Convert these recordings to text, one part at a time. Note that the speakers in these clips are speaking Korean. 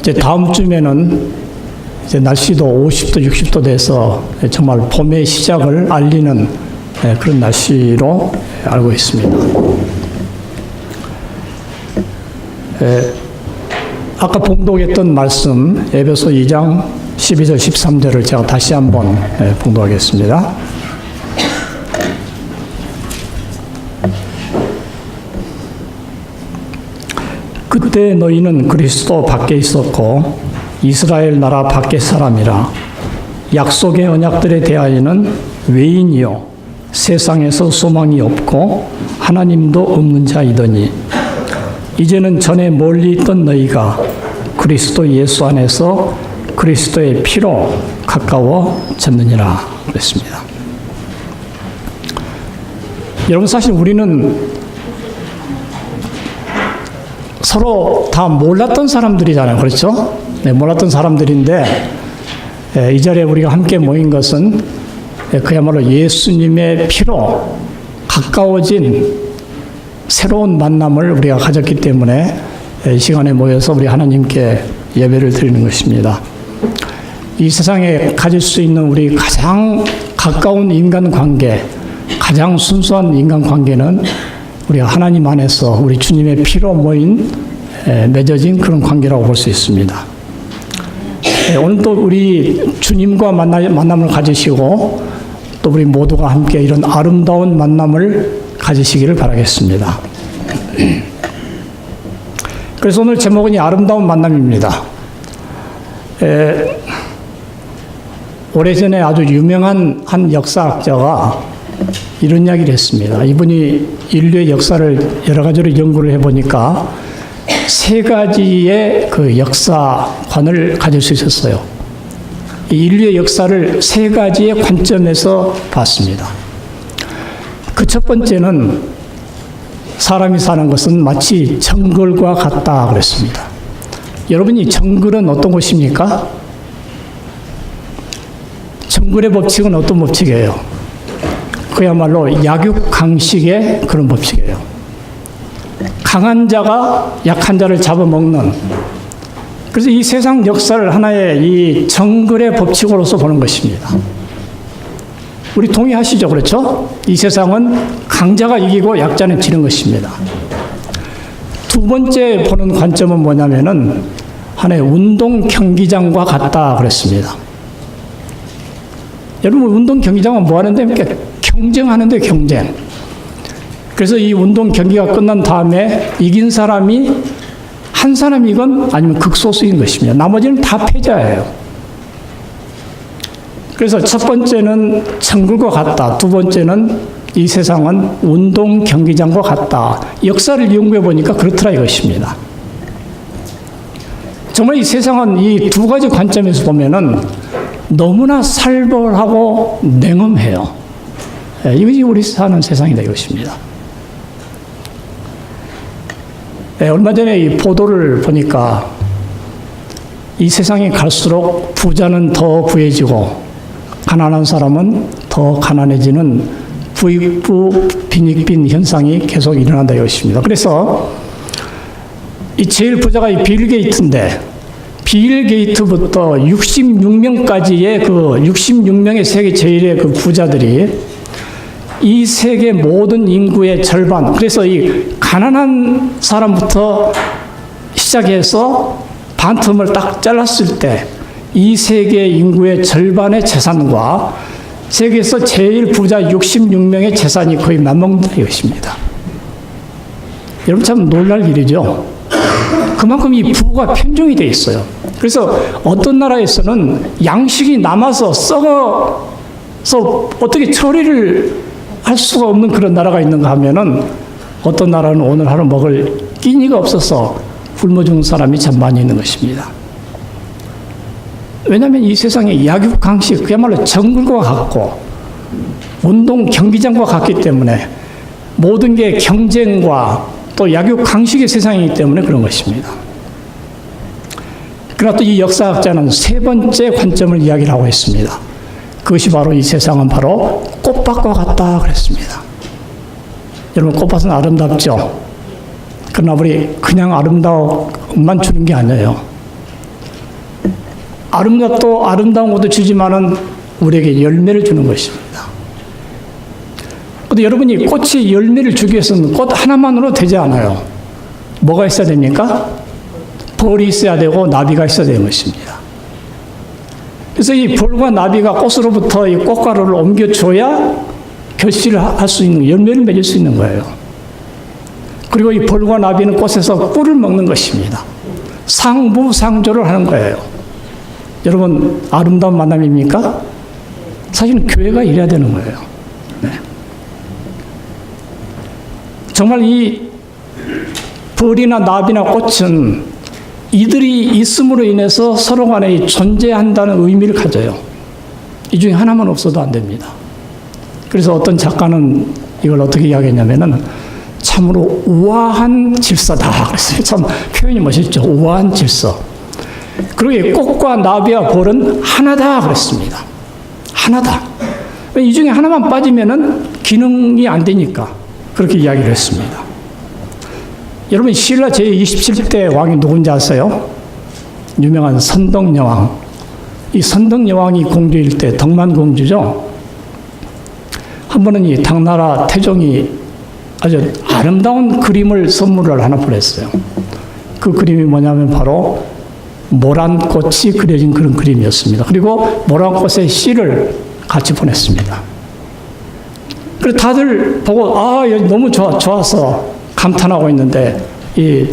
이제 다음 주면은 이제 날씨도 50도, 60도 돼서 정말 봄의 시작을 알리는 그런 날씨로 알고 있습니다. 아까 봉독했던 말씀 에베소 2장 12절 13절을 제가 다시 한번 봉독하겠습니다. 그때 너희는 그리스도 밖에 있었고 이스라엘 나라 밖의 사람이라 약속의 언약들에 대하여는 외인이요 세상에서 소망이 없고 하나님도 없는 자이더니 이제는 전에 멀리 있던 너희가 그리스도 예수 안에서 그리스도의 피로 가까워졌느니라 그랬습니다. 여러분, 사실 우리는 서로 다 몰랐던 사람들이잖아요. 그렇죠? 네, 몰랐던 사람들인데 이 자리에 우리가 함께 모인 것은 그야말로 예수님의 피로 가까워진 새로운 만남을 우리가 가졌기 때문에 이 시간에 모여서 우리 하나님께 예배를 드리는 것입니다. 이 세상에 가질 수 있는 우리 가장 가까운 인간관계, 가장 순수한 인간관계는 우리가 하나님 안에서 우리 주님의 피로 모인 맺어진 그런 관계라고 볼 수 있습니다. 오늘도 우리 주님과 만남을 가지시고 또 우리 모두가 함께 이런 아름다운 만남을 가지시기를 바라겠습니다. 그래서 오늘 제목은 이 아름다운 만남입니다. 오래전에 아주 유명한 한 역사학자가 이런 이야기를 했습니다. 이분이 인류의 역사를 여러 가지로 연구를 해보니까 세 가지의 그 역사관을 가질 수 있었어요. 이 인류의 역사를 세 가지의 관점에서 봤습니다. 그 첫 번째는 사람이 사는 것은 마치 정글과 같다 그랬습니다. 여러분이 정글은 어떤 곳입니까? 정글의 법칙은 어떤 법칙이에요? 그야말로 약육강식의 그런 법칙이에요. 강한 자가 약한 자를 잡아먹는, 그래서 이 세상 역사를 하나의 이 정글의 법칙으로서 보는 것입니다. 우리 동의하시죠? 그렇죠? 이 세상은 강자가 이기고 약자는 지는 것입니다. 두 번째 보는 관점은 뭐냐면은 하나의 운동 경기장과 같다 그랬습니다. 여러분, 운동 경기장은 뭐 하는데? 경쟁하는데 경쟁. 그래서 이 운동 경기가 끝난 다음에 이긴 사람이 한 사람이건 아니면 극소수인 것입니다. 나머지는 다 패자예요. 그래서 첫 번째는 정글과 같다. 두 번째는 이 세상은 운동 경기장과 같다. 역사를 연구해 보니까 그렇더라 이것입니다. 정말 이 세상은 이 두 가지 관점에서 보면은 너무나 살벌하고 냉엄해요. 이것이 우리 사는 세상이다 이것입니다. 얼마 전에 이 보도를 보니까 이 세상이 갈수록 부자는 더 부해지고 가난한 사람은 더 가난해지는 부익부 빈익빈 현상이 계속 일어난다 이것입니다. 그래서 이 제일 부자가 이 빌 게이트인데, 빌 게이트부터 66명까지의 그 66명의 세계 제일의 그 부자들이 이 세계 모든 인구의 절반, 그래서 이 가난한 사람부터 시작해서 반틈을 딱 잘랐을 때 이 세계 인구의 절반의 재산과 세계에서 제일 부자 66명의 재산이 거의 맞먹는다 이것입니다. 여러분, 참 놀랄 일이죠. 그만큼 이 부가 편중이 되어 있어요. 그래서 어떤 나라에서는 양식이 남아서 썩어서 어떻게 처리를 할 수가 없는 그런 나라가 있는가 하면은 어떤 나라는 오늘 하루 먹을 끼니가 없어서 굶어 죽는 사람이 참 많이 있는 것입니다. 왜냐하면 이 세상에 약육강식, 그야말로 정글과 같고 운동 경기장과 같기 때문에 모든 게 경쟁과 또 약육강식의 세상이기 때문에 그런 것입니다. 그러나 또 이 역사학자는 세 번째 관점을 이야기를 하고 있습니다. 그것이 바로 이 세상은 바로 꽃밭과 같다 그랬습니다. 여러분, 꽃밭은 아름답죠? 그러나 우리 그냥 아름다움만 주는 게 아니에요. 아름다운 것도 주지만은 우리에게 열매를 주는 것입니다. 근데 여러분이 꽃이 열매를 주기 위해서는 꽃 하나만으로 되지 않아요. 뭐가 있어야 됩니까? 벌이 있어야 되고 나비가 있어야 되는 것입니다. 그래서 이 벌과 나비가 꽃으로부터 이 꽃가루를 옮겨줘야 결실을 할 수 있는, 열매를 맺을 수 있는 거예요. 그리고 이 벌과 나비는 꽃에서 꿀을 먹는 것입니다. 상부상조를 하는 거예요. 여러분, 아름다운 만남입니까? 사실은 교회가 이래야 되는 거예요. 네. 정말 이 벌이나 나비나 꽃은 이들이 있음으로 인해서 서로 간에 존재한다는 의미를 가져요. 이 중에 하나만 없어도 안 됩니다. 그래서 어떤 작가는 이걸 어떻게 이야기했냐면은 참으로 우아한 질서다. 그랬어요. 참 표현이 멋있죠. 우아한 질서. 그리고 꽃과 나비와 벌은 하나다. 그랬습니다. 하나다. 이 중에 하나만 빠지면은 기능이 안 되니까 그렇게 이야기를 했습니다. 여러분, 신라 제27대 왕이 누군지 아세요? 유명한 선덕여왕. 이 선덕여왕이 공주일 때 덕만공주죠. 한 번은 이 당나라 태종이 아주 아름다운 그림을 선물을 하나 보냈어요. 그 그림이 뭐냐면 바로 모란꽃이 그려진 그런 그림이었습니다. 그리고 모란꽃의 씨를 같이 보냈습니다. 그래서 다들 보고 너무 좋아서 감탄하고 있는데 이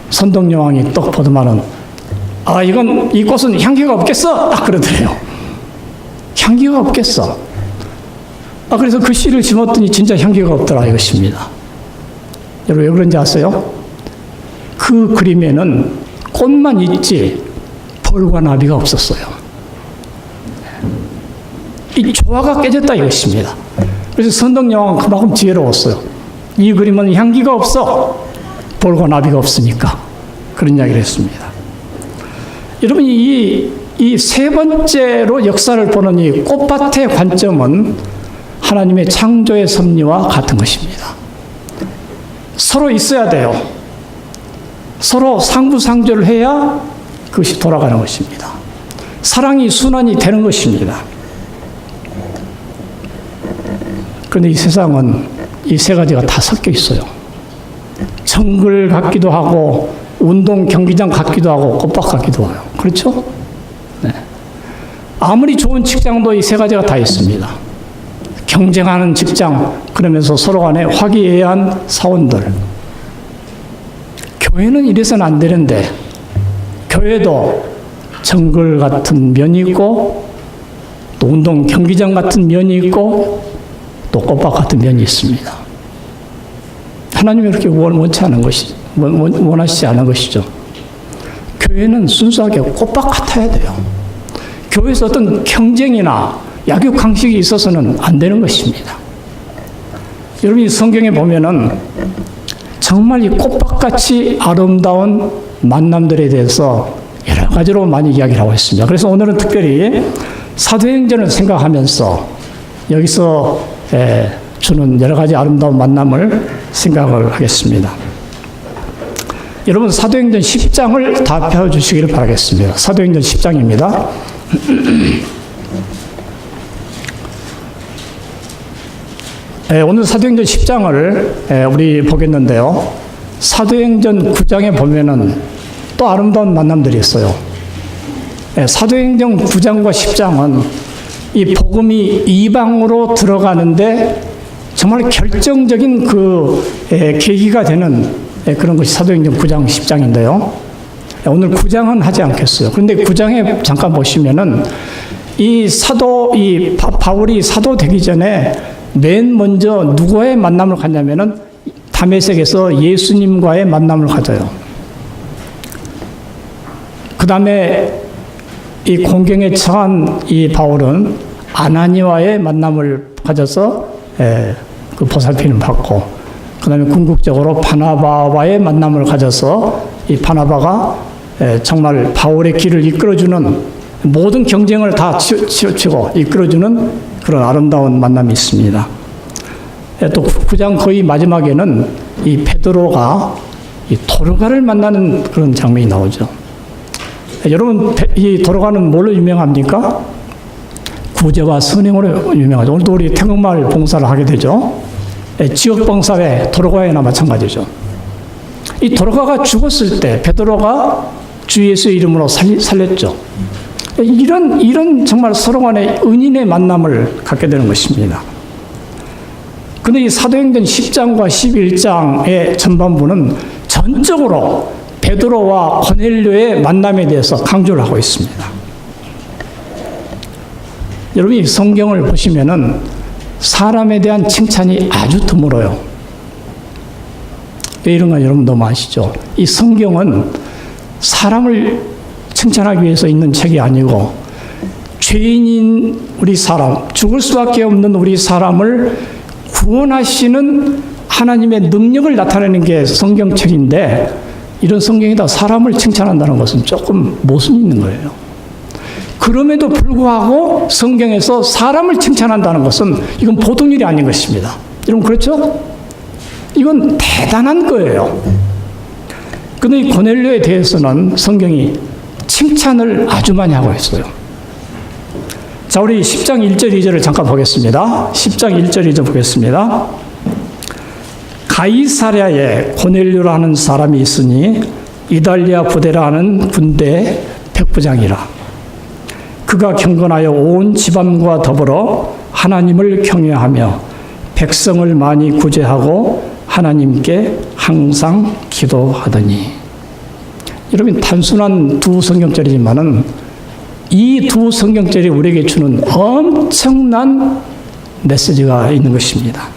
선덕여왕이 떡 보더만은 이 꽃은 향기가 없겠어? 딱 그러더래요. 향기가 없겠어. 그래서 그 씨를 심었더니 진짜 향기가 없더라 이것입니다. 여러분, 왜 그런지 아세요? 그 그림에는 꽃만 있지 벌과 나비가 없었어요. 이 조화가 깨졌다 이것입니다. 그래서 선덕여왕은 그만큼 지혜로웠어요. 이 그림은 향기가 없어. 벌과 나비가 없으니까. 그런 이야기를 했습니다. 여러분, 이 세 번째로 역사를 보는 이 꽃밭의 관점은 하나님의 창조의 섭리와 같은 것입니다. 서로 있어야 돼요. 서로 상부상조를 해야 그것이 돌아가는 것입니다. 사랑이 순환이 되는 것입니다. 그런데 이 세상은 이 세 가지가 다 섞여 있어요. 정글 같기도 하고 운동 경기장 같기도 하고 꽃밭 같기도 해요. 그렇죠? 네. 아무리 좋은 직장도 이 세 가지가 다 있습니다. 경쟁하는 직장, 그러면서 서로 간에 화기애애한 사원들. 교회는 이래서는 안 되는데 교회도 정글 같은 면이 있고 또 운동 경기장 같은 면이 있고 또 꽃밭 같은 면이 있습니다. 하나님이 그렇게 원치 않은 것이, 원하시지 않은 것이죠. 교회는 순수하게 꽃밭 같아야 돼요. 교회에서 어떤 경쟁이나 약육강식이 있어서는 안 되는 것입니다. 여러분이 성경에 보면은 정말 이 꽃밭같이 아름다운 만남들에 대해서 여러 가지로 많이 이야기를 하고 있습니다. 그래서 오늘은 특별히 사도행전을 생각하면서 여기서 주는 여러 가지 아름다운 만남을 생각을 하겠습니다. 여러분, 사도행전 10장을 다 펴주시기를 바라겠습니다. 사도행전 10장입니다. 오늘 사도행전 10장을 우리 보겠는데요. 사도행전 9장에 보면은 또 아름다운 만남들이 있어요. 사도행전 9장과 10장은 이 복음이 이방으로 들어가는데 정말 결정적인 그 계기가 되는 그런 것이 사도행전 9장, 10장인데요. 오늘 9장은 하지 않겠어요. 그런데 9장에 잠깐 보시면은 이 바울이 사도 되기 전에 맨 먼저 누구의 만남을 갖냐면은 다메섹에서 예수님과의 만남을 가져요. 그 다음에 이 공경에 처한 이 바울은 아나니와의 만남을 가져서 그 보살피는 받고, 그 다음에 궁극적으로 바나바와의 만남을 가져서 이 바나바가 정말 바울의 길을 이끌어주는, 모든 경쟁을 다 치우치고 이끌어주는 그런 아름다운 만남이 있습니다. 또 9장 거의 마지막에는 이 베드로가 이 도르가를 만나는 그런 장면이 나오죠. 여러분, 이 도로가는 뭘로 유명합니까? 구제와 선행으로 유명하죠. 오늘도 우리 태국마을 봉사를 하게 되죠. 지역봉사회 도로가에나 마찬가지죠. 이 도로가가 죽었을 때 베드로가 주 예수의 이름으로 살렸죠. 이런 정말 서로 간의 은인의 만남을 갖게 되는 것입니다. 그런데 이 사도행전 10장과 11장의 전반부는 전적으로 베드로와 고넬료의 만남에 대해서 강조를 하고 있습니다. 여러분이 성경을 보시면은 사람에 대한 칭찬이 아주 드물어요. 왜 이런가 여러분 너무 아시죠? 이 성경은 사람을 칭찬하기 위해서 있는 책이 아니고 죄인인 우리 사람, 죽을 수밖에 없는 우리 사람을 구원하시는 하나님의 능력을 나타내는 게 성경책인데 이런 성경에다 사람을 칭찬한다는 것은 조금 모순이 있는 거예요. 그럼에도 불구하고 성경에서 사람을 칭찬한다는 것은 이건 보통 일이 아닌 것입니다. 여러분 그렇죠? 이건 대단한 거예요. 그런데 이 고넬료에 대해서는 성경이 칭찬을 아주 많이 하고 있어요. 자, 우리 10장 1절 2절을 잠깐 보겠습니다. 10장 1절 2절 보겠습니다. 가이사랴에 고넬료라는 사람이 있으니 이달리아 부대라는 군대 백부장이라. 그가 경건하여 온 집안과 더불어 하나님을 경외하며 백성을 많이 구제하고 하나님께 항상 기도하더니. 여러분 단순한 두 성경절이지만은 이 두 성경절이 우리에게 주는 엄청난 메시지가 있는 것입니다.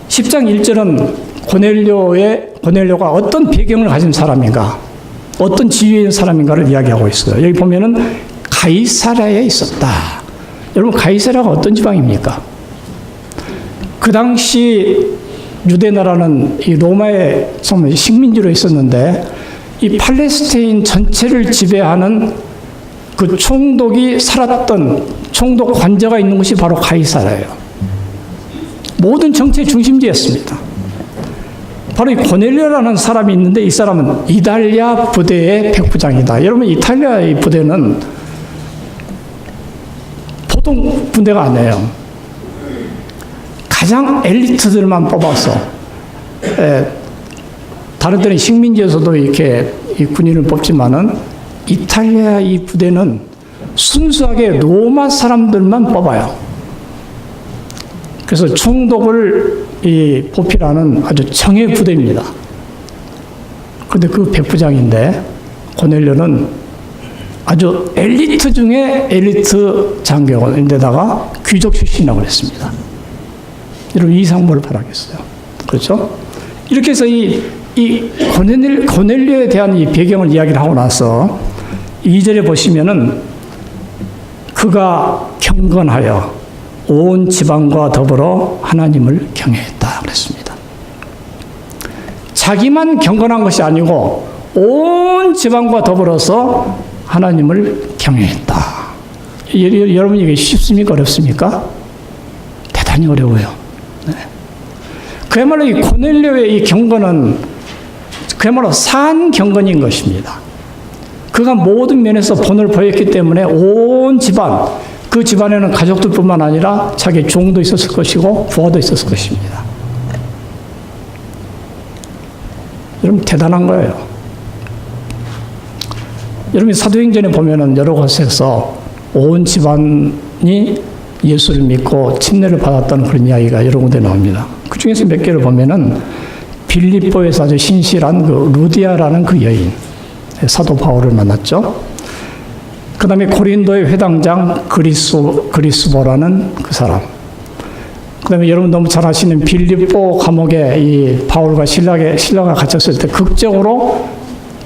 10장 1절은 고넬료가 어떤 배경을 가진 사람인가, 어떤 지위에 있는 사람인가를 이야기하고 있어요. 여기 보면은 가이사랴에 있었다. 여러분 가이사랴가 어떤 지방입니까? 그 당시 유대나라는 이 로마의 식민지로 있었는데 이 팔레스타인 전체를 지배하는 그 총독이 살았던 총독 관저가 있는 곳이 바로 가이사랴예요. 모든 정치의 중심지였습니다. 바로 이 고넬료라는 사람이 있는데 이 사람은 이달리아 부대의 백부장이다. 여러분 이탈리아의 부대는 보통 군대가 아니에요. 가장 엘리트들만 뽑아서 다른 데는 식민지에서도 이렇게 이 군인을 뽑지만은 이탈리아 이 부대는 순수하게 로마 사람들만 뽑아요. 그래서 총독을 보필하는 아주 정예 부대입니다. 그런데 그 백부장인데 고넬료는 아주 엘리트 중에 엘리트 장교인데다가 귀족 출신이라고 그랬습니다. 여러분 이상뭘 바라겠어요. 그렇죠? 이렇게 해서 이 고넬료에 대한 이 배경을 이야기를 하고 나서 2절에 보시면은 그가 경건하여 온 지방과 더불어 하나님을 경외했다 그랬습니다. 자기만 경건한 것이 아니고 온 지방과 더불어서 하나님을 경외했다. 여러분 이게 쉽습니까? 어렵습니까? 대단히 어려워요. 네. 그야말로 이 고넬료의 이 경건은 그야말로 산 경건인 것입니다. 그가 모든 면에서 본을 보였기 때문에 온 집안, 그 집안에는 가족들뿐만 아니라 자기 종도 있었을 것이고 부하도 있었을 것입니다. 여러분 대단한 거예요. 여러분 사도행전에 보면은 여러 곳에서 온 집안이 예수를 믿고 침례를 받았다는 그런 이야기가 여러 군데 나옵니다. 그 중에서 몇 개를 보면은 빌립보에서 아주 신실한 그 루디아라는 그 여인, 사도 바울을 만났죠. 그 다음에 고린도의 회당장 그리스보라는 그 사람. 그 다음에 여러분 너무 잘 아시는 빌립보 감옥에 이 바울과 신라가 갇혔을 때 극적으로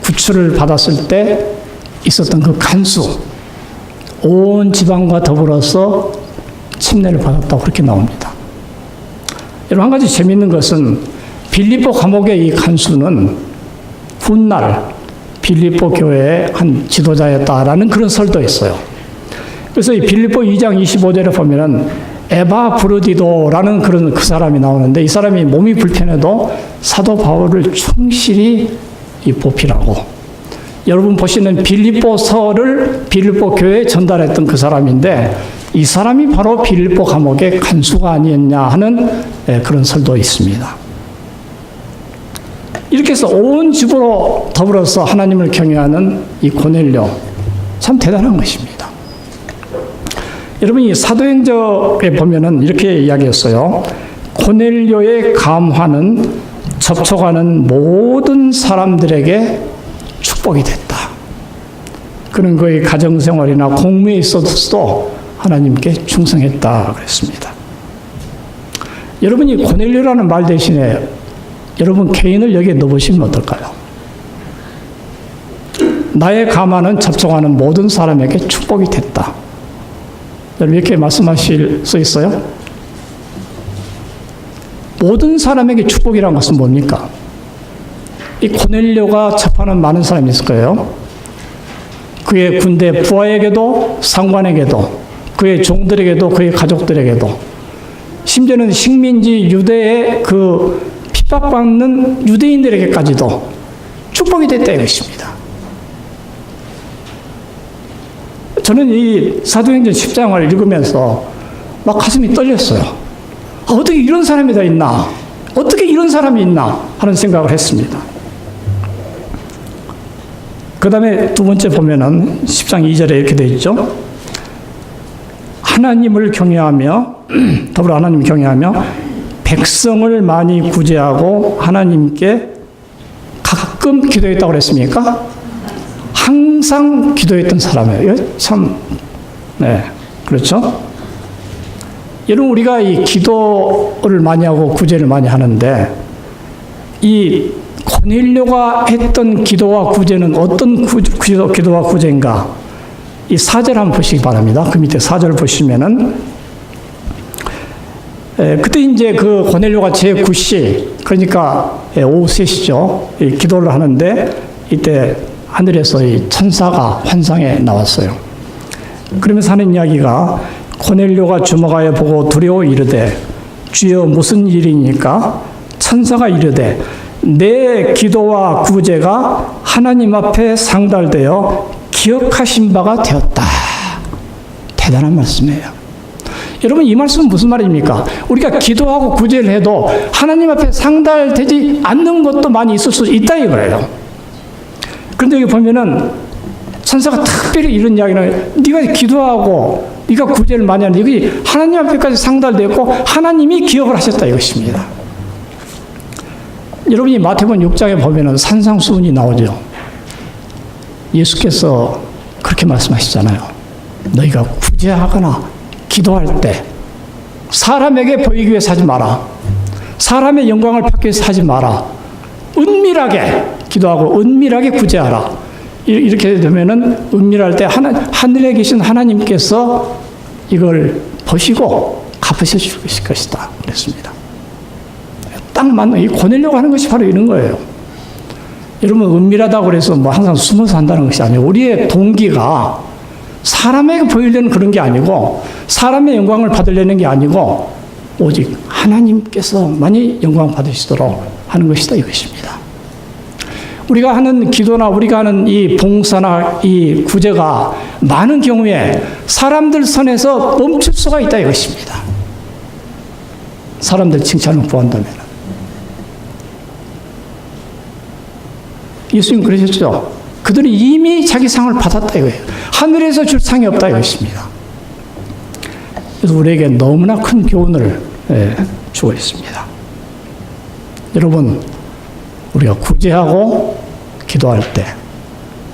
구출을 받았을 때 있었던 그 간수. 온 지방과 더불어서 침례를 받았다고 그렇게 나옵니다. 여러분 한 가지 재미있는 것은 빌립보 감옥의 이 간수는 훗날 빌립보 교회의 한 지도자였다라는 그런 설도 있어요. 그래서 이 빌립보 2장 25절에 보면은 에바브르디도라는 그런 그 사람이 나오는데 이 사람이 몸이 불편해도 사도 바울을 충실히 보필하고 여러분 보시는 빌립보서를 빌립보 교회에 전달했던 그 사람인데 이 사람이 바로 빌립보 감옥의 간수가 아니었냐 하는 그런 설도 있습니다. 이렇게 해서 온 집으로 더불어서 하나님을 경외하는 이 고넬료, 참 대단한 것입니다. 여러분 이 사도행전에 보면은 이렇게 이야기했어요. 고넬료의 감화는 접촉하는 모든 사람들에게 축복이 됐다. 그는 그의 가정생활이나 공무에 있어서도 하나님께 충성했다 그랬습니다. 여러분이 고넬료라는 말 대신에 여러분 개인을 여기에 넣어보시면 어떨까요? 나의 감화는 접촉하는 모든 사람에게 축복이 됐다. 여러분 이렇게 말씀하실 수 있어요? 모든 사람에게 축복이라는 것은 뭡니까? 이 고넬료가 접하는 많은 사람이 있을 거예요. 그의 군대 부하에게도 상관에게도 그의 종들에게도 그의 가족들에게도 심지어는 식민지 유대의 그 핍박받는 유대인들에게까지도 축복이 됐다 이것입니다. 저는 이 사도행전 10장을 읽으면서 막 가슴이 떨렸어요. 어떻게 이런 사람이 다 있나? 어떻게 이런 사람이 있나? 하는 생각을 했습니다. 그 다음에 두 번째 보면은 10장 2절에 이렇게 되어 있죠. 하나님을 경외하며 더불어 하나님을 경외하며 백성을 많이 구제하고 하나님께 가끔 기도했다고 그랬습니까? 항상 기도했던 사람이에요. 참, 네, 그렇죠? 여러분 우리가 이 기도를 많이 하고 구제를 많이 하는데 이 고넬료가 했던 기도와 구제는 어떤 기도와 구제인가? 이 4절 한번 보시기 바랍니다. 그 밑에 4절 보시면은 그때 이제 그 고넬료가 제9시 그러니까 오후 3시죠. 기도를 하는데 이때 하늘에서 이 천사가 환상에 나왔어요. 그러면서 하는 이야기가 고넬료가 주목하여 보고 두려워 이르되 주여 무슨 일이니까? 천사가 이르되 내 기도와 구제가 하나님 앞에 상달되어 기억하신 바가 되었다. 대단한 말씀이에요. 여러분 이 말씀은 무슨 말입니까? 우리가 기도하고 구제를 해도 하나님 앞에 상달되지 않는 것도 많이 있을 수 있다 이거예요. 그런데 여기 보면은 천사가 특별히 이런 이야기를 네가 기도하고 네가 구제를 많이 하는데 이게 하나님 앞에까지 상달되었고 하나님이 기억을 하셨다 이것입니다. 여러분이 마태복음 6장에 보면은 산상수훈이 나오죠. 예수께서 그렇게 말씀하시잖아요. 너희가 구제하거나 기도할 때 사람에게 보이기 위해서 하지 마라. 사람의 영광을 받기 위해서 하지 마라. 은밀하게 기도하고 은밀하게 구제하라. 이렇게 되면은 은밀할 때 하늘에 계신 하나님께서 이걸 보시고 갚으셔 주실 것이다. 그랬습니다. 딱 맞는 이 고넬료가 하는 것이 바로 이런 거예요. 여러분 은밀하다고 그래서 뭐 항상 숨어서 한다는 것이 아니에요. 우리의 동기가 사람에게 보이려는 그런 게 아니고 사람의 영광을 받으려는 게 아니고 오직 하나님께서만이 영광 받으시도록 하는 것이다 이것입니다. 우리가 하는 기도나 우리가 하는 이 봉사나 이 구제가 많은 경우에 사람들 선에서 멈출 수가 있다 이것입니다. 사람들 칭찬을 구한다면. 예수님 그러셨죠. 그들이 이미 자기 상을 받았다 이거예요. 하늘에서 줄 상이 없다 이것입니다. 그래서 우리에게 너무나 큰 교훈을 주고 있습니다. 여러분 우리가 구제하고 기도할 때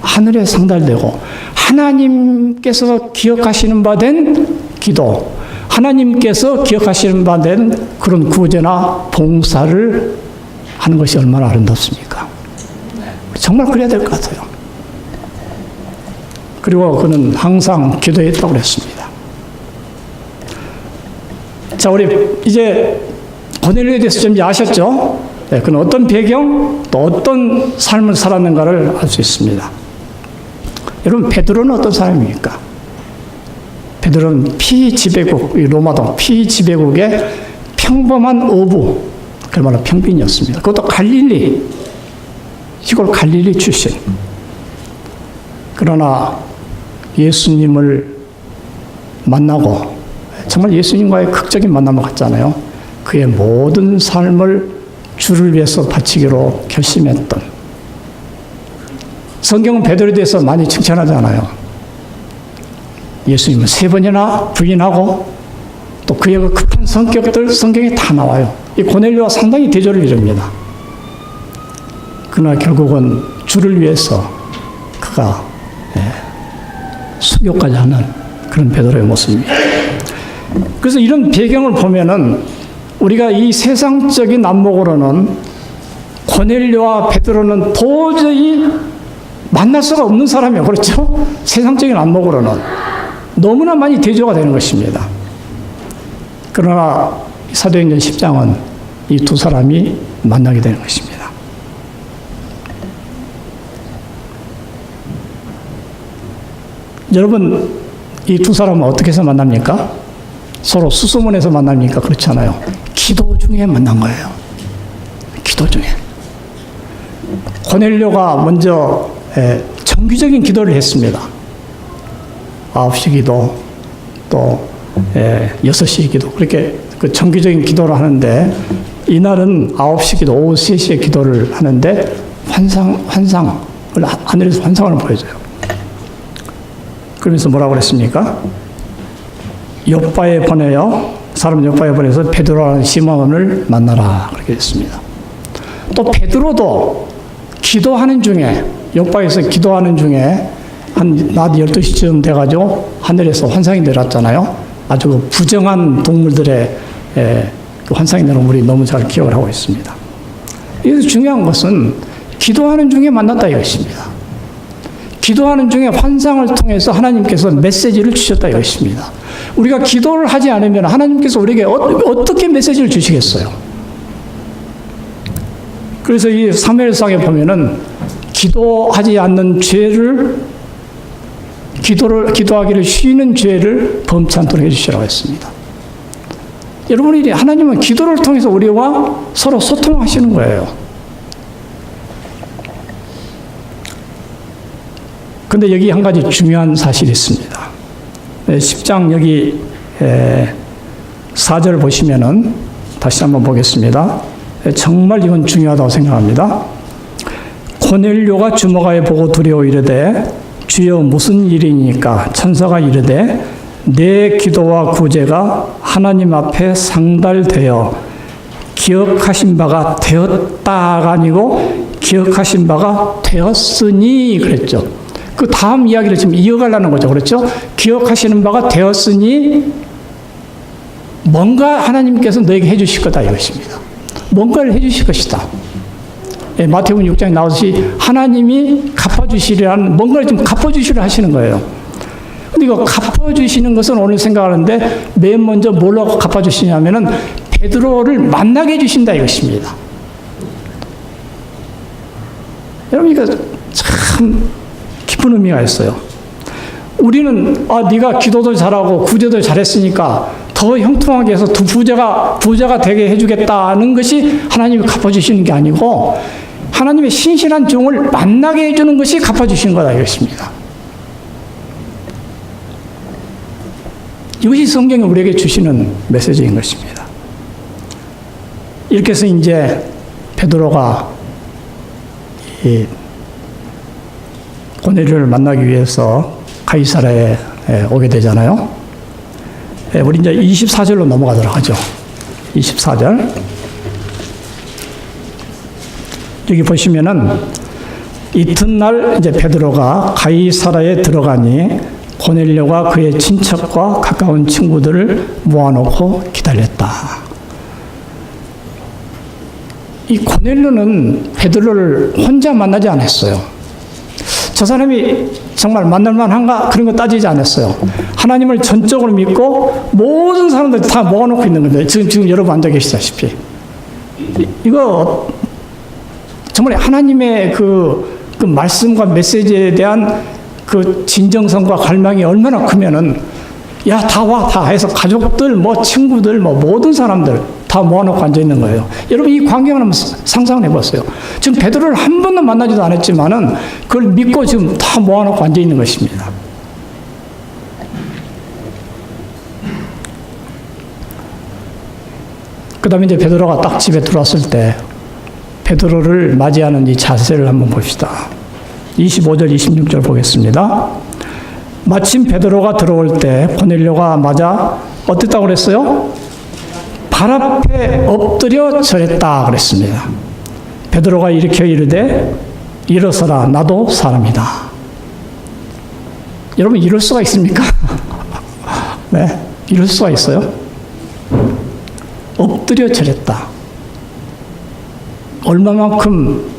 하늘에 상달되고 하나님께서 기억하시는 바 된 기도, 하나님께서 기억하시는 바 된 그런 구제나 봉사를 하는 것이 얼마나 아름답습니까? 정말 그래야 될 것 같아요. 그리고 그는 항상 기도했다고 그랬습니다. 자, 우리 이제 고넬료에 대해서 좀 아셨죠? 네, 그는 어떤 배경, 또 어떤 삶을 살았는가를 알 수 있습니다. 여러분, 베드로는 어떤 사람입니까? 베드로는 피지배국, 로마동 피지배국의 평범한 어부, 그야말로 평빈이었습니다. 그것도 갈릴리, 시골 갈릴리 출신. 그러나 예수님을 만나고 정말 예수님과의 극적인 만남을 갖잖아요. 그의 모든 삶을 주를 위해서 바치기로 결심했던, 성경은 베드로에 대해서 많이 칭찬하잖아요. 예수님은 3번이나 부인하고 또 그의 그 급한 성격들 성경에 다 나와요. 이 고넬료와 상당히 대조를 이룹니다. 그러나 결국은 주를 위해서 그가 수교까지 하는 그런 베드로의 모습입니다. 그래서 이런 배경을 보면은 우리가 이 세상적인 안목으로는 고넬료와 베드로는 도저히 만날 수가 없는 사람이에요. 그렇죠? 세상적인 안목으로는 너무나 많이 대조가 되는 것입니다. 그러나 사도행전 10장은 이 두 사람이 만나게 되는 것입니다. 여러분, 이 두 사람은 어떻게 해서 만납니까? 서로 수소문해서 만납니까? 그렇잖아요. 기도 중에 만난 거예요. 기도 중에. 고넬료가 먼저 정기적인 기도를 했습니다. 9시 기도, 또 6시 기도. 그렇게 그 정기적인 기도를 하는데, 이날은 9시 기도, 오후 3시에 기도를 하는데 환상을 하늘에서 환상을 보여줘요. 그러면서 뭐라고 그랬습니까? 사람 요빠에 보내서 베드로라는 시몬을 만나라, 그렇게 했습니다. 또 베드로도 기도하는 중에, 요빠에서 기도하는 중에 한 낮 12시쯤 돼가지고 하늘에서 환상이 내렸잖아요. 아주 그 부정한 동물들의 그 환상이 내려온 우리 너무 잘 기억을 하고 있습니다. 여기서 중요한 것은 기도하는 중에 만났다 이것입니다. 기도하는 중에 환상을 통해서 하나님께서 메시지를 주셨다 이것입니다. 우리가 기도를 하지 않으면 하나님께서 우리에게 어떻게 메시지를 주시겠어요? 그래서 이 사무엘상에 보면은 기도하지 않는 죄를, 기도하기를 쉬는 죄를 범치 않도록 해주시라고 했습니다. 여러분이 하나님은 기도를 통해서 우리와 서로 소통하시는 거예요. 근데 여기 한 가지 중요한 사실이 있습니다. 10장 여기 4절 보시면은 다시 한번 보겠습니다. 정말 이건 중요하다고 생각합니다. 고넬료가 주먹아에 보고 두려워 이르되 주여 무슨 일이니까? 천사가 이르되 내 기도와 구제가 하나님 앞에 상달되어 기억하신 바가 되었다가 아니고 기억하신 바가 되었으니 그랬죠. 그 다음 이야기를 지금 이어가려는 거죠. 그렇죠? 기억하시는 바가 되었으니 뭔가 하나님께서 너에게 해주실 거다 이것입니다. 뭔가를 해주실 것이다. 마태복음 6장에 나오듯이 하나님이 갚아주시리라는, 뭔가를 좀 갚아주시려 하시는 거예요. 근데 이거 갚아주시는 것은 오늘 생각하는데 맨 먼저 뭘로 갚아주시냐면은 베드로를 만나게 해주신다 이것입니다. 여러분 이거 참 깊은 의미가 있어요. 우리는 네가 기도도 잘하고 구제도 잘했으니까 더 형통하게 해서 부자가 되게 해주겠다는 것이 하나님이 갚아주시는 게 아니고 하나님의 신실한 종을 만나게 해주는 것이 갚아주시는 거다 이것입니다. 이것이 성경이 우리에게 주시는 메시지인 것입니다. 이렇게 해서 이제 베드로가 이 고넬료를 만나기 위해서 가이사라에 오게 되잖아요. 우리 이제 24절로 넘어가도록 하죠. 24절. 여기 보시면은 이튿날 이제 베드로가 가이사라에 들어가니 고넬료가 그의 친척과 가까운 친구들을 모아놓고 기다렸다. 이 고넬료는 베드로를 혼자 만나지 않았어요. 저 사람이 정말 만날만한가 그런 거 따지지 않았어요. 하나님을 전적으로 믿고 모든 사람들 다 모아놓고 있는 건데 지금 여러분 앉아 계시다시피 이거 정말 하나님의 그 말씀과 메시지에 대한 그 진정성과 갈망이 얼마나 크면은 야, 다 와, 다 해서 가족들, 뭐 친구들, 뭐 모든 사람들 다 모아놓고 앉아 있는 거예요. 여러분 이 광경을 한번 상상을 해봤어요. 지금 베드로를 한 번도 만나지도 않았지만은 그걸 믿고 지금 다 모아놓고 앉아 있는 것입니다. 그 다음에 이제 베드로가 딱 집에 들어왔을 때 베드로를 맞이하는 이 자세를 한번 봅시다. 25절, 26절 보겠습니다. 마침 베드로가 들어올 때 고넬료가 맞아 어땠다고 그랬어요? 발 앞에 엎드려 절했다 그랬습니다. 베드로가 일으켜 이르되 일어서라 나도 사람이다. 여러분 이럴 수가 있습니까? 네, 이럴 수가 있어요? 엎드려 절했다. 얼마만큼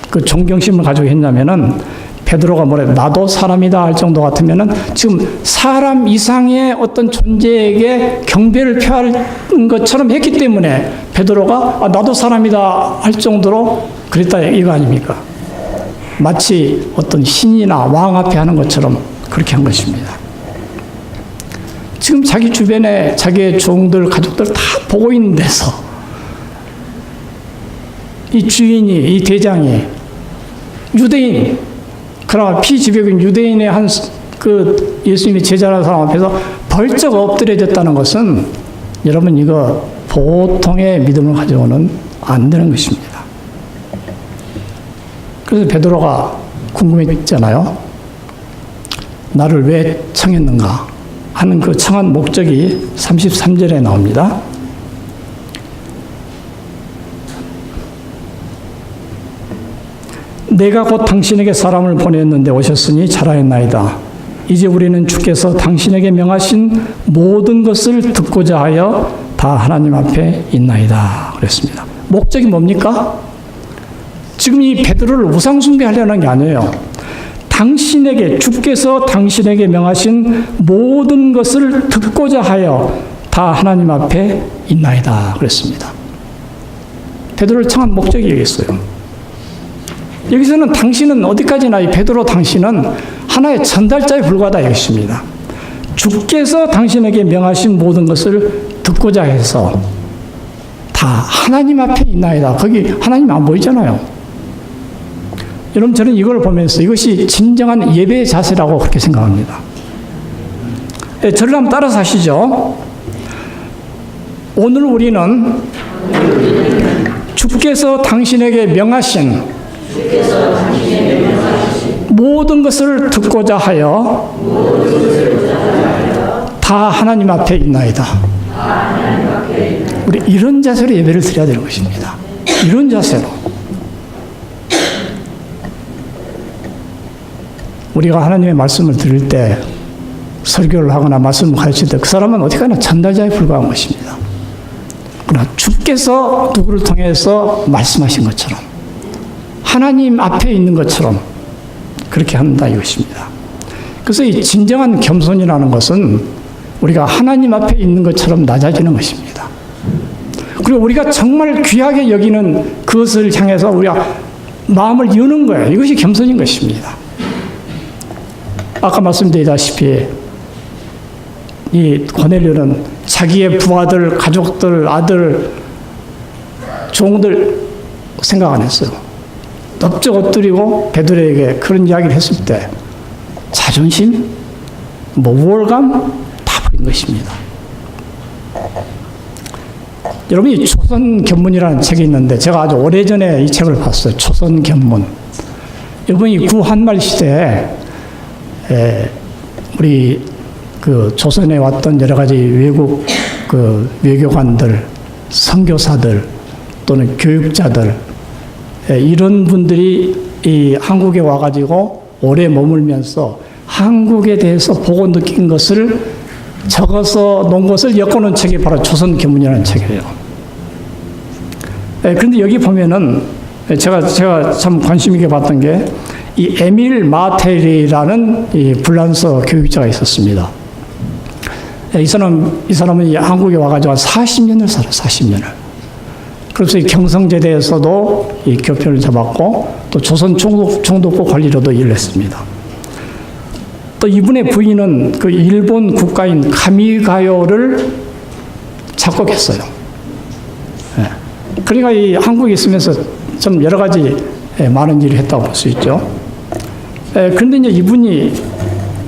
그 존경심을 가지고 했냐면은 베드로가 뭐래 나도 사람이다 할 정도 같으면은 지금 사람 이상의 어떤 존재에게 경배를 표하는 것처럼 했기 때문에 베드로가 나도 사람이다 할 정도로 그랬다 이거 아닙니까? 마치 어떤 신이나 왕 앞에 하는 것처럼 그렇게 한 것입니다. 지금 자기 주변에 자기의 종들, 가족들 다 보고 있는 데서 이 주인이, 이 대장이 유대인, 그러나 피지배적인 유대인의 한 그 예수님의 제자라는 사람 앞에서 벌쩍 엎드려졌다는 것은 여러분 이거 보통의 믿음을 가져오는 안 되는 것입니다. 그래서 베드로가 궁금했잖아요. 나를 왜 청했는가 하는 그 청한 목적이 33절에 나옵니다. 내가 곧 당신에게 사람을 보냈는데 오셨으니 잘하였나이다. 이제 우리는 주께서 당신에게 명하신 모든 것을 듣고자 하여 다 하나님 앞에 있나이다. 그랬습니다. 목적이 뭡니까? 지금 이 베드로를 우상 숭배하려는 게 아니에요. 주께서 당신에게 명하신 모든 것을 듣고자 하여 다 하나님 앞에 있나이다. 그랬습니다. 베드로를 청한 목적이 여기 있어요. 여기서는 당신은 어디까지나 이 베드로 당신은 하나의 전달자에 불과하다 이것입니다. 주께서 당신에게 명하신 모든 것을 듣고자 해서 다 하나님 앞에 있나이다. 거기 하나님 안 보이잖아요. 여러분 저는 이걸 보면서 이것이 진정한 예배의 자세라고 그렇게 생각합니다. 저를 한번 따라서 하시죠. 오늘 우리는 주께서 당신에게 명하신 모든 것을 듣고자 하여 다 하나님 앞에 있나이다. 우리 이런 자세로 예배를 드려야 되는 것입니다. 이런 자세로. 우리가 하나님의 말씀을 들을 때 설교를 하거나 말씀을 가르칠 때 그 사람은 어디가나 전달자에 불과한 것입니다. 그러나 주께서 누구를 통해서 말씀하신 것처럼 하나님 앞에 있는 것처럼 그렇게 한다 이것입니다. 그래서 이 진정한 겸손이라는 것은 우리가 하나님 앞에 있는 것처럼 낮아지는 것입니다. 그리고 우리가 정말 귀하게 여기는 그것을 향해서 우리가 마음을 여는 거예요. 이것이 겸손인 것입니다. 아까 말씀드리다시피 이 고넬료는 자기의 부하들, 가족들, 아들, 종들 생각 안 했어요. 넙적 엎드리고 베드로에게 그런 이야기를 했을 때 자존심, 우월감 다 버린 것입니다. 여러분 이 조선견문이라는 책이 있는데 제가 아주 오래전에 이 책을 봤어요. 조선견문. 여러분 이 구한말 시대에 우리 그 조선에 왔던 여러 가지 외국 그 외교관들, 선교사들 또는 교육자들 이런 분들이 이 한국에 와가지고 오래 머물면서 한국에 대해서 보고 느낀 것을 적어서 놓은 것을 엮어놓은 책이 바로 조선견문이라는 책이에요. 그런데 여기 보면은 제가 참 관심 있게 봤던 게 이 에밀 마텔이라는 이 불란서 교육자가 있었습니다. 이 사람은 이 한국에 와가지고 40년을 살아요. 40년을. 그래서 이 경성제대에서도 이 교편을 잡았고 또 조선 총독부 관리로도 일을 했습니다. 또 이분의 부인은 그 일본 국가인 가미가요를 작곡했어요. 예. 그러니까 이 한국에 있으면서 좀 여러 가지 많은 일을 했다고 볼 수 있죠. 그런데 이제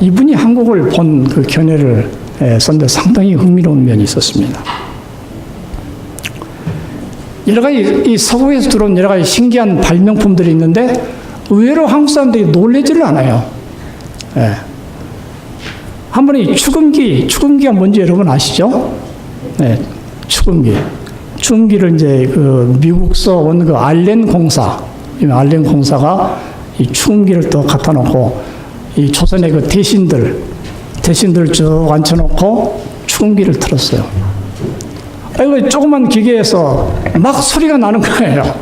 이분이 한국을 본 그 견해를 썼는데 상당히 흥미로운 면이 있었습니다. 여러 가지 이 서구에서 들어온 여러 가지 신기한 발명품들이 있는데 의외로 한국 사람들이 놀라지를 않아요. 예. 한 번에 축음기가 뭔지 여러분 아시죠? 네, 축음기를 이제 그 미국서 온 그 알렌 공사가 이 축음기를 또 갖다 놓고 이 조선의 그 대신들 쭉 앉혀놓고 축음기를 틀었어요. 이거 조그만 기계에서 막 소리가 나는 거예요.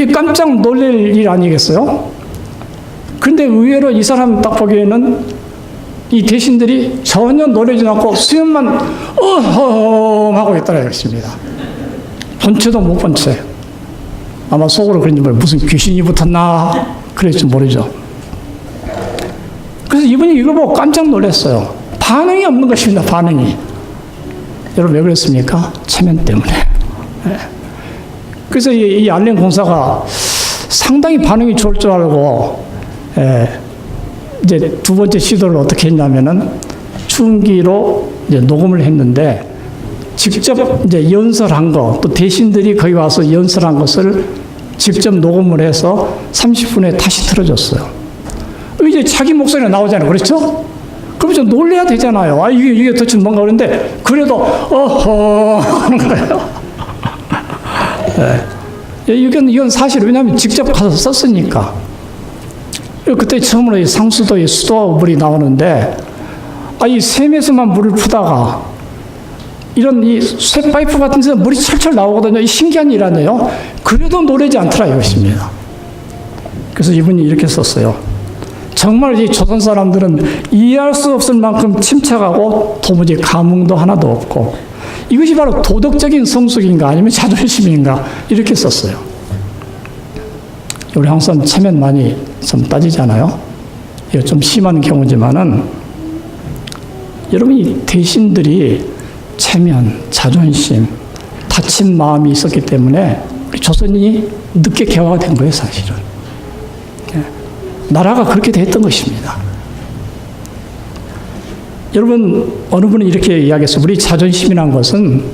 이 깜짝 놀랄 일 아니겠어요? 근데 의외로 이 사람 딱 보기에는 이 대신들이 전혀 놀라지 않고 수염만 어허 하고 있더라 것입니다. 본체도 못 본 채. 아마 속으로 그런지 무슨 귀신이 붙었나 그랬지 모르죠. 그래서 이분이 이거 보고 깜짝 놀랐어요. 반응이 없는 것입니다. 반응이. 여러분 왜 그랬습니까? 체면 때문에. 네. 그래서 이 알렌 공사가 상당히 반응이 좋을 줄 알고 이제 두 번째 시도를 어떻게 했냐면은 축음기로 이제 녹음을 했는데 직접 이제 연설한 거, 또 대신들이 거기 와서 연설한 것을 직접 녹음을 해서 30분에 다시 틀어줬어요. 이제 자기 목소리가 나오잖아요. 그렇죠? 그럼 좀 놀래야 되잖아요. 이게 도대체 뭔가 그런데 그래도 어허 하는 거예요. 네. 이건 사실 왜냐하면 직접 가서 썼으니까. 그때 처음으로 이 상수도에 수도물이 나오는데 이 샘에서만 물을 푸다가 이런 이 쇠파이프 같은 데서 물이 철철 나오거든요. 이 신기한 일 아니에요? 그래도 놀라지 않더라 이것입니다. 그래서 이분이 이렇게 썼어요. 정말 이 조선 사람들은 이해할 수 없을 만큼 침착하고 도무지 감흥도 하나도 없고 이것이 바로 도덕적인 성숙인가 아니면 자존심인가 이렇게 썼어요. 우리 항상 체면 많이 좀 따지잖아요. 이거 좀 심한 경우지만은 여러분이 대신들이 체면, 자존심, 다친 마음이 있었기 때문에 우리 조선이 늦게 개화가 된 거예요, 사실은. 나라가 그렇게 됐던 것입니다. 여러분, 어느 분은 이렇게 이야기했어요. 우리 자존심이란 것은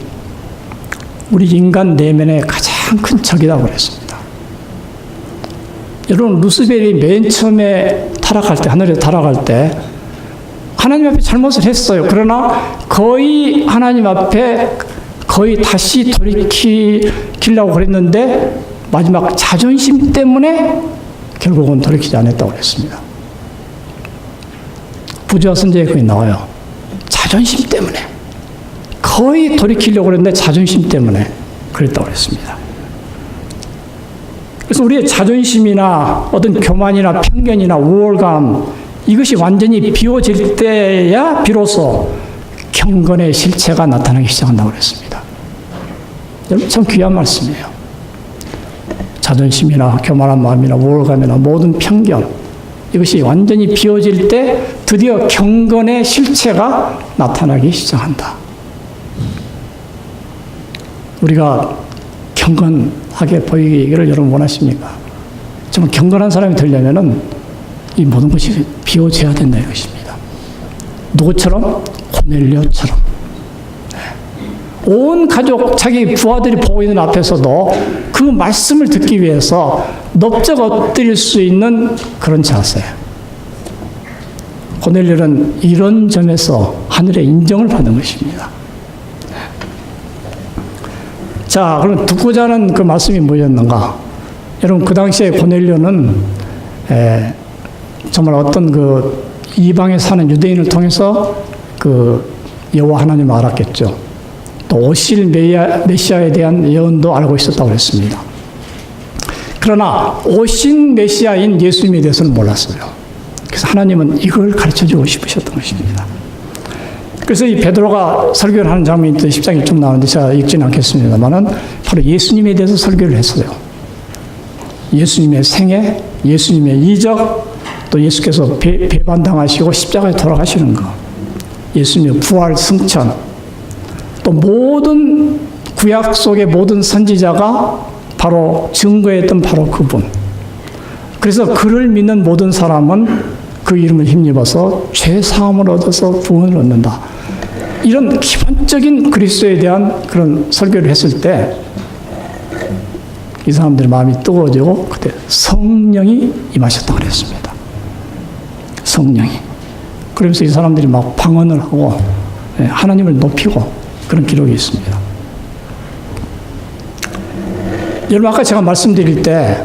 우리 인간 내면의 가장 큰 적이라고 그랬습니다. 여러분, 루스벨이 맨 처음에 하늘에 타락할 때 하나님 앞에 잘못을 했어요. 그러나 거의 하나님 앞에 거의 다시 돌이키려고 그랬는데 마지막 자존심 때문에 결국은 돌이키지 않았다고 그랬습니다. 부조와 선지자에 거기 나와요. 자존심 때문에 거의 돌이키려고 그랬는데 자존심 때문에 그랬다고 그랬습니다. 그래서 우리의 자존심이나 어떤 교만이나 편견이나 우월감 이것이 완전히 비워질 때야 비로소 경건의 실체가 나타나기 시작한다고 그랬습니다. 여러분 참 귀한 말씀이에요. 자존심이나 교만한 마음이나 우월감이나 모든 편견 이것이 완전히 비워질 때 드디어 경건의 실체가 나타나기 시작한다. 우리가 경건하게 보이기를 여러분 원하십니까? 정말 경건한 사람이 되려면은 이 모든 것이 비워져야 된다 이것입니다. 누구처럼? 고넬료처럼. 온 가족, 자기 부하들이 보고 있는 앞에서도 그 말씀을 듣기 위해서 넓적 엎드릴 수 있는 그런 자세. 고넬료는 이런 점에서 하늘의 인정을 받은 것입니다. 자, 그럼 듣고자 하는 그 말씀이 뭐였는가? 여러분, 그 당시에 고넬료는 정말 어떤 그 이방에 사는 유대인을 통해서 그 여호와 하나님을 알았겠죠. 또 오실 메시아에 대한 예언도 알고 있었다고 했습니다. 그러나 오신 메시아인 예수님에 대해서는 몰랐어요. 그래서 하나님은 이걸 가르쳐주고 싶으셨던 것입니다. 그래서 이 베드로가 설교를 하는 장면이 10장에 좀 나오는데 제가 읽지는 않겠습니다만은 바로 예수님에 대해서 설교를 했어요. 예수님의 생애, 예수님의 이적, 또 예수께서 배반당하시고 십자가에 돌아가시는 것, 예수님의 부활, 승천, 또 모든 구약 속의 모든 선지자가 바로 증거했던 바로 그분. 그래서 그를 믿는 모든 사람은 그 이름을 힘입어서 죄 사함을 얻어서 구원을 얻는다. 이런 기본적인 그리스도에 대한 그런 설교를 했을 때 이 사람들의 마음이 뜨거워지고 그때 성령이 임하셨다고 그랬습니다. 성령이. 그러면서 이 사람들이 막 방언을 하고 하나님을 높이고 그런 기록이 있습니다. 여러분 아까 제가 말씀드릴 때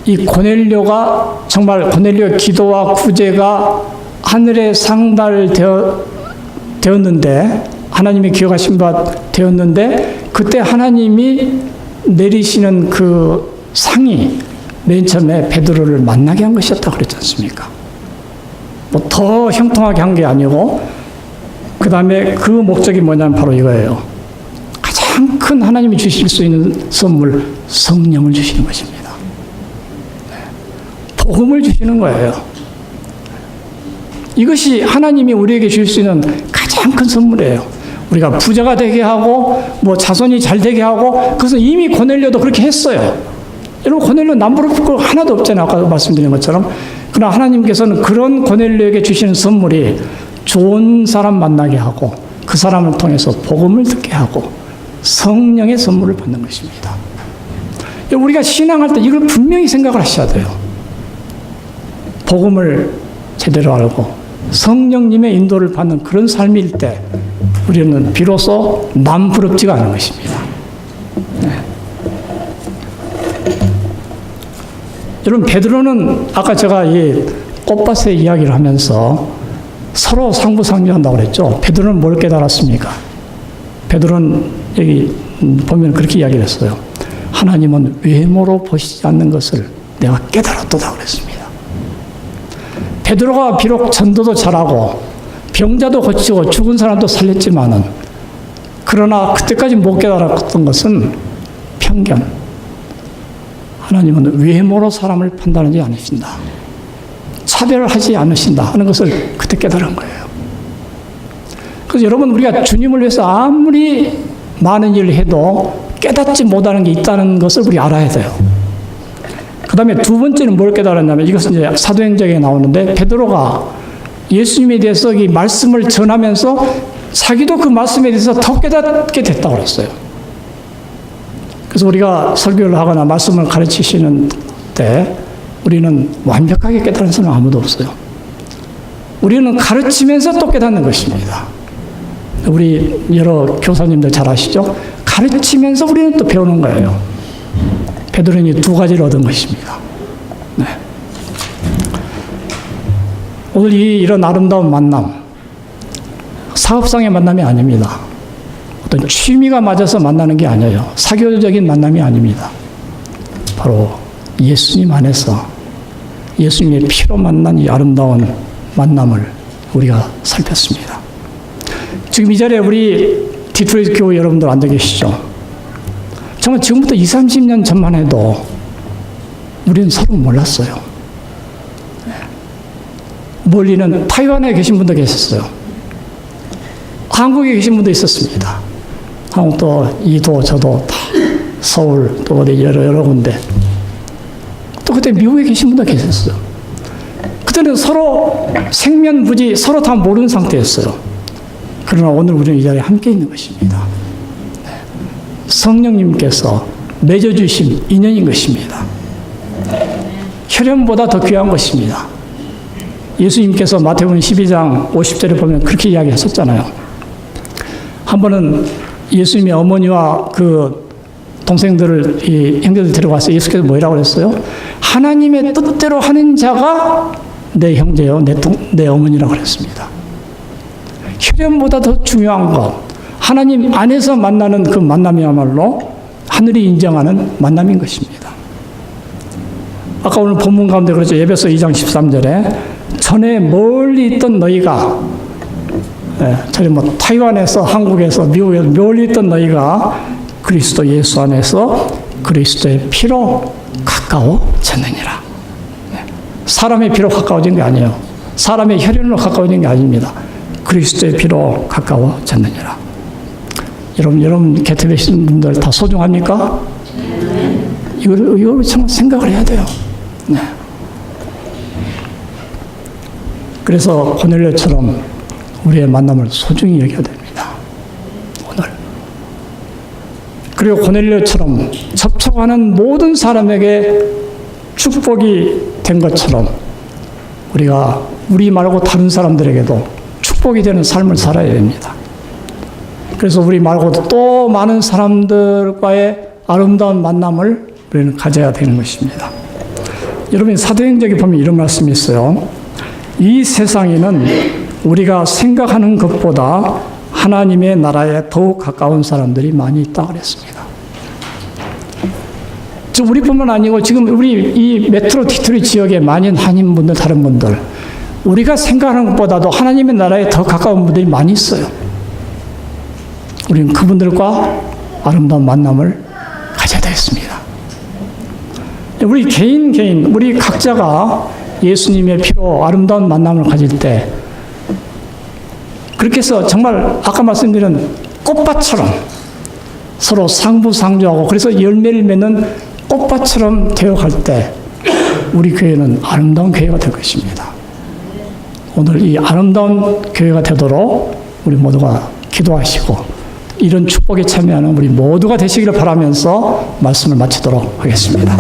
이 고넬료가 정말 고넬료의 기도와 구제가 하늘에 상달되었는데 하나님이 기억하신 바 되었는데 그때 하나님이 내리시는 그 상이 맨 처음에 베드로를 만나게 한 것이었다고 그랬지 않습니까? 뭐 더 형통하게 한 게 아니고 그 다음에 그 목적이 뭐냐면 바로 이거예요. 가장 큰 하나님이 주실 수 있는 선물 성령을 주시는 것입니다. 복음을 주시는 거예요. 이것이 하나님이 우리에게 줄 수 있는 가장 큰 선물이에요. 우리가 부자가 되게 하고 뭐 자손이 잘 되게 하고 그래서 이미 고넬료도 그렇게 했어요. 여러분 고넬료 남부럽고 거 하나도 없잖아요. 아까 말씀드린 것처럼. 그러나 하나님께서는 그런 고넬료에게 주시는 선물이 좋은 사람 만나게 하고 그 사람을 통해서 복음을 듣게 하고 성령의 선물을 받는 것입니다. 우리가 신앙할 때 이걸 분명히 생각을 하셔야 돼요. 복음을 제대로 알고 성령님의 인도를 받는 그런 삶일 때 우리는 비로소 남 부럽지가 않은 것입니다. 네. 여러분 베드로는 아까 제가 이 꽃밭의 이야기를 하면서 서로 상부상조한다고 그랬죠. 베드로는 뭘 깨달았습니까? 베드로는 여기 보면 그렇게 이야기를 했어요. 하나님은 외모로 보시지 않는 것을 내가 깨달았도다 그랬습니다. 베드로가 비록 전도도 잘하고 병자도 고치고 죽은 사람도 살렸지만은 그러나 그때까지 못 깨달았던 것은 편견. 하나님은 외모로 사람을 판단하지 않으신다. 차별을 하지 않으신다 하는 것을 그때 깨달은 거예요. 그래서 여러분 우리가 주님을 위해서 아무리 많은 일을 해도 깨닫지 못하는 게 있다는 것을 우리 알아야 돼요. 그 다음에 두 번째는 뭘 깨달았냐면 이것은 이제 사도행전에 나오는데 베드로가 예수님에 대해서 이 말씀을 전하면서 자기도 그 말씀에 대해서 더 깨닫게 됐다고 그랬어요. 그래서 우리가 설교를 하거나 말씀을 가르치시는 때 우리는 완벽하게 깨달은 사람 아무도 없어요. 우리는 가르치면서 또 깨닫는 것입니다. 우리 여러 교사님들 잘 아시죠? 가르치면서 우리는 또 배우는 거예요. 베드로는 두 가지를 얻은 것입니다. 네. 오늘 이런 아름다운 만남, 사업상의 만남이 아닙니다. 어떤 취미가 맞아서 만나는 게 아니에요. 사교적인 만남이 아닙니다. 바로 예수님 안에서 예수님의 피로 만난 이 아름다운 만남을 우리가 살폈습니다. 지금 이 자리에 우리 디트로이트 교회 여러분들 앉아 계시죠? 정말 지금부터 20, 30년 전만 해도 우리는 서로 몰랐어요. 멀리는 타이완에 계신 분도 계셨어요. 한국에 계신 분도 있었습니다. 한국도 이도 저도 다 서울 또 어디 여러 군데 또 그때 미국에 계신 분도 계셨어요. 그때는 서로 생면부지 서로 다 모르는 상태였어요. 그러나 오늘 우리는 이 자리에 함께 있는 것입니다. 성령님께서 맺어주신 인연인 것입니다. 혈연보다 더 귀한 것입니다. 예수님께서 마태복음 12장 50절에 보면 그렇게 이야기하셨잖아요. 한 번은 예수님의 어머니와 그 동생들을 이 형제들 데려가서 예수께서 뭐라고 그랬어요? 하나님의 뜻대로 하는 자가 내 형제요, 내 어머니라고 그랬습니다. 혈연보다 더 중요한 것, 하나님 안에서 만나는 그 만남이야말로 하늘이 인정하는 만남인 것입니다. 아까 오늘 본문 가운데 그렇죠. 에베소 2장 13절에 전에 멀리 있던 너희가 저희 뭐 타이완에서 한국에서 미국에서 멀리 있던 너희가 그리스도 예수 안에서 그리스도의 피로 가까워졌느니라. 사람의 피로 가까워진 게 아니에요. 사람의 혈연으로 가까워진 게 아닙니다. 그리스도의 피로 가까워졌느니라. 여러분 곁에 계신 분들 다 소중합니까? 이걸 정말 생각을 해야 돼요. 네. 그래서 고넬료처럼 우리의 만남을 소중히 여겨야 됩니다. 오늘. 그리고 고넬료처럼 접촉하는 모든 사람에게 축복이 된 것처럼 우리가 우리 말고 다른 사람들에게도 축복이 되는 삶을 살아야 됩니다. 그래서 우리 말고도 또 많은 사람들과의 아름다운 만남을 우리는 가져야 되는 것입니다. 여러분 사도행전에 보면 이런 말씀이 있어요. 이 세상에는 우리가 생각하는 것보다 하나님의 나라에 더욱 가까운 사람들이 많이 있다 그랬습니다. 우리뿐만 아니고 지금 우리 이 메트로 디트로이 지역에 많은 한인분들, 다른 분들, 우리가 생각하는 것보다도 하나님의 나라에 더 가까운 분들이 많이 있어요. 우리는 그분들과 아름다운 만남을 가져야 되겠습니다. 우리 개인, 우리 각자가 예수님의 피로 아름다운 만남을 가질 때, 그렇게 해서 정말 아까 말씀드린 꽃밭처럼 서로 상부상조하고 그래서 열매를 맺는 꽃밭처럼 되어갈 때 우리 교회는 아름다운 교회가 될 것입니다. 오늘 이 아름다운 교회가 되도록 우리 모두가 기도하시고 이런 축복에 참여하는 우리 모두가 되시기를 바라면서 말씀을 마치도록 하겠습니다.